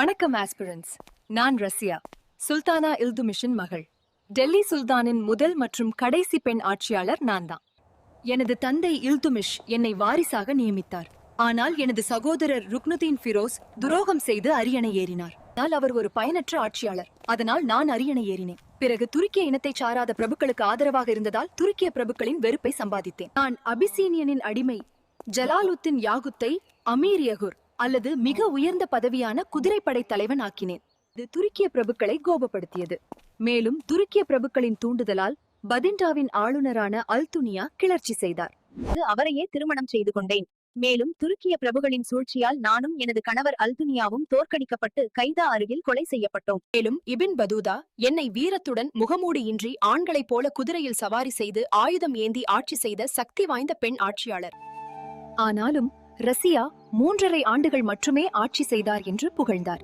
வணக்கம் ஆஸ்பிரன்ஸ். நான் ரஷ்யா, சுல்தானா இல்துமிஷின் மகள். டெல்லி சுல்தானின் முதல் மற்றும் கடைசி பெண் ஆட்சியாளர் நான் தான். எனது தந்தை இல்துமிஷ் என்னை வாரிசாக நியமித்தார். ஆனால் எனது சகோதரர் ருக்னுதீன் ஃபிரோஸ் துரோகம் செய்து அரியணை ஏறினார். ஆனால் அவர் ஒரு பயனற்ற ஆட்சியாளர், அதனால் நான் அரியணை ஏறினேன். பிறகு துருக்கிய இனத்தை சாராத பிரபுக்களுக்கு ஆதரவாக இருந்ததால் துருக்கிய பிரபுக்களின் வெறுப்பை சம்பாதித்தேன். நான் அபிசீனியனின் அடிமை ஜலாலுத்தின் யாகுத்தை அமீர் யகுர் அல்லது மிக உயர்ந்த பதவியான குதிரைப்படை தலைவன் ஆக்கினேன். இது துருக்கிய பிரபுக்களை கோபப்படுத்தியது. மேலும் துருக்கிய பிரபுக்களின் தூண்டுதலால் பதிண்டாவின் ஆளுநரான அல்துனியா கிளர்ச்சி செய்தார். அவரையே திருமணம் செய்து கொண்டேன். மேலும் துருக்கிய பிரபுகளின் சூழ்ச்சியால் நானும் எனது கணவர் அல்துனியாவும் தோற்கடிக்கப்பட்டு கைதா அருகில் கொலை செய்யப்பட்டோம். மேலும் இபின் பதூதா என்னை வீரத்துடன் முகமூடியின்றி ஆண்களைப் போல குதிரையில் சவாரி செய்து ஆயுதம் ஏந்தி ஆட்சி செய்த சக்தி வாய்ந்த பெண் ஆட்சியாளர். ஆனாலும் ரஷ்யா 3.5 ஆண்டுகள் மட்டுமே ஆட்சி செய்தார் என்று புகழ்ந்தார்.